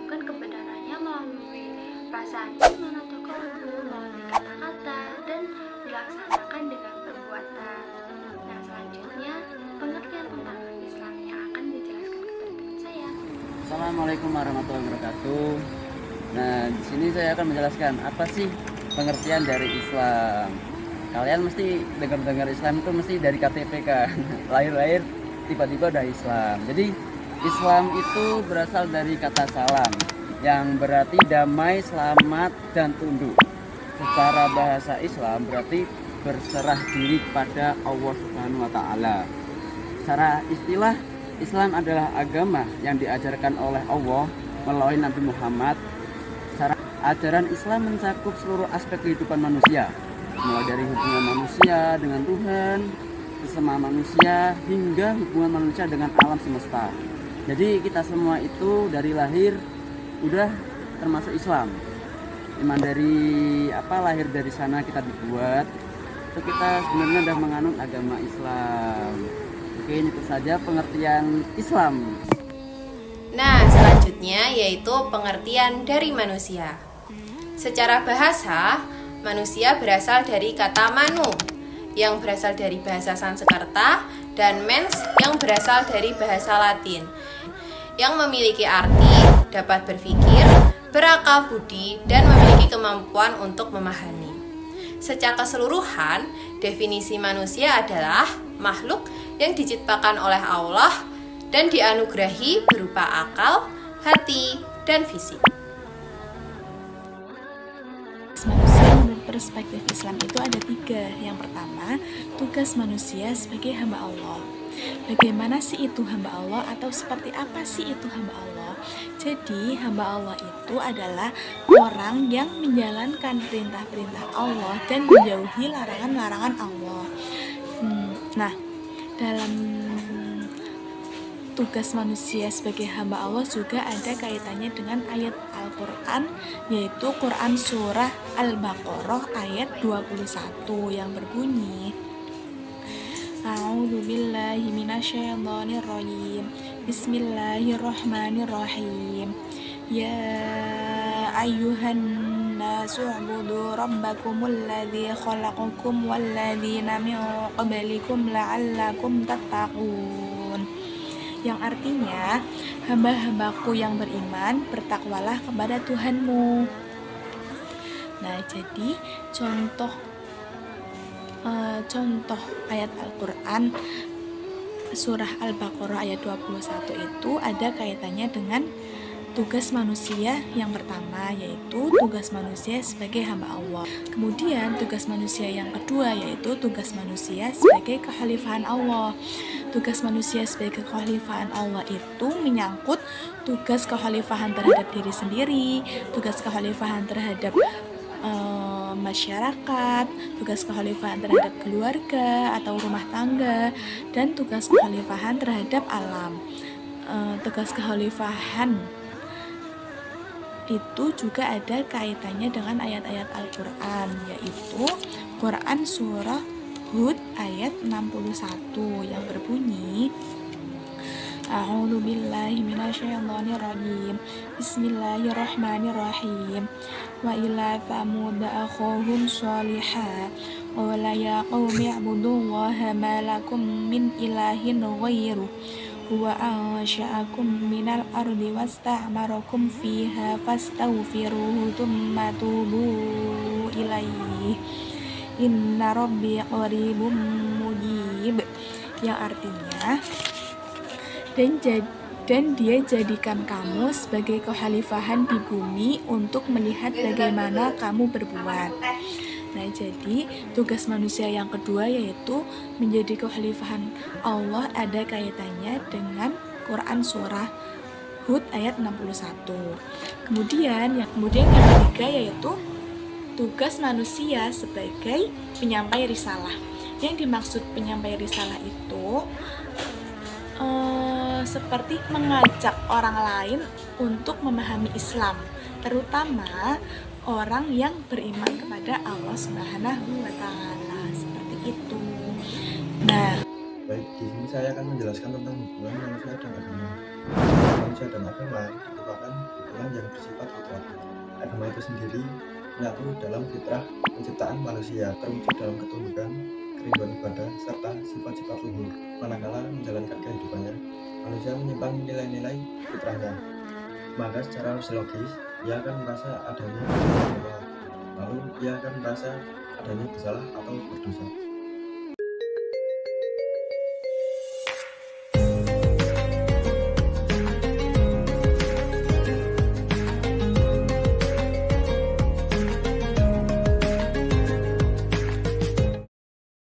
mengungkapkan kebenarannya melalui perasaan iman atau kalbu, melalui kata-kata, dan dilaksanakan dengan perbuatan. Nah, selanjutnya pengertian tentang Islam yang akan dijelaskan kepada teman saya. Assalamualaikum warahmatullahi wabarakatuh. Nah, di sini saya akan menjelaskan apa sih pengertian dari Islam. Kalian mesti dengar Islam itu mesti dari KTP kan. Lahir-lahir tiba-tiba udah Islam. Jadi Islam itu berasal dari kata salam yang berarti damai, selamat, dan tunduk. Secara bahasa Islam berarti berserah diri kepada Allah Subhanahu wa taala. Secara istilah, Islam adalah agama yang diajarkan oleh Allah melalui Nabi Muhammad. Secara ajaran Islam mencakup seluruh aspek kehidupan manusia, mulai dari hubungan manusia dengan Tuhan, sesama manusia, hingga hubungan manusia dengan alam semesta. Jadi kita semua itu dari lahir udah termasuk Islam. Iman dari lahir dari sana kita dibuat, itu kita sebenarnya udah menganut agama Islam. Oke, itu saja pengertian Islam. Nah, selanjutnya yaitu pengertian dari manusia. Secara bahasa, manusia berasal dari kata manu yang berasal dari bahasa Sanskerta dan mens yang berasal dari bahasa Latin yang memiliki arti dapat berpikir, berakal budi, dan memiliki kemampuan untuk memahami. Secara keseluruhan, definisi manusia adalah makhluk yang diciptakan oleh Allah dan dianugerahi berupa akal, hati, dan fisik. Manusia menurut perspektif Islam itu ada 3. Yang pertama, tugas manusia sebagai hamba Allah. Bagaimana sih itu hamba Allah atau seperti apa sih itu hamba Allah? Jadi hamba Allah itu adalah orang yang menjalankan perintah-perintah Allah dan menjauhi larangan-larangan Allah. Nah, dalam tugas manusia sebagai hamba Allah juga ada kaitannya dengan ayat Al-Quran, yaitu Quran Surah Al-Baqarah ayat 21 yang berbunyi, A'udzu billahi minasyaitonir rajim. Bismillahirrahmanirrahim. Ya ayyuhan nasu ubudu rabbakumul ladzi khalaqakum wal ladzina min qablikum la'allakum tattaqun. Yang artinya, hamba-hambaku yang beriman, bertakwalah kepada Tuhanmu. Nah, jadi contoh ayat Al-Quran surah Al-Baqarah ayat 21 itu ada kaitannya dengan tugas manusia yang pertama, yaitu tugas manusia sebagai hamba Allah. Kemudian tugas manusia yang kedua yaitu tugas manusia sebagai kekhalifahan Allah. Tugas manusia sebagai kekhalifahan Allah itu menyangkut tugas kekhalifahan terhadap diri sendiri, tugas kekhalifahan terhadap masyarakat, tugas kekhalifahan terhadap keluarga atau rumah tangga, dan tugas kekhalifahan terhadap alam. Tugas kekhalifahan itu juga ada kaitannya dengan ayat-ayat Al-Quran, yaitu Quran Surah Hud ayat 61 yang berbunyi, A'udzu billahi minasyaitonir rajim. Bismillahirrahmanirrahim. Wa ila thamud akhahum shalihah wa la ya qaumi ibudullaha ma lakum min ilahin ghairuh huwa ansha'akum minal ardi wasta'marakum fiha fastaghfiruhu thumma tubu ilaihi inna rabbi qaribum mujib, yang artinya dan dia jadikan kamu sebagai kekhalifahan di bumi untuk melihat bagaimana kamu berbuat. Nah, jadi tugas manusia yang kedua yaitu menjadi kekhalifahan Allah ada kaitannya dengan Quran Surah Hud ayat 61. Kemudian yang ketiga yaitu tugas manusia sebagai penyampai risalah. Yang dimaksud penyampai risalah itu seperti mengajak orang lain untuk memahami Islam, terutama orang yang beriman kepada Allah Subhanahu wa taala, seperti itu. Nah, baik, di sini saya akan menjelaskan tentang hubungan manusia dan agama. manusia dan agama merupakan hubungan yang bersifat fitrah. Agama itu sendiri menyatu dalam fitrah penciptaan manusia, terwujud dalam ketundukan, kerinduan ibadah, serta sifat-sifat luhur. Manakala menjalankan kehidupannya, manusia menyimpan nilai-nilai fitrahnya. Maka secara psikologis, ia akan merasa adanya bersalah, lalu ia akan merasa adanya bersalah atau berdosa.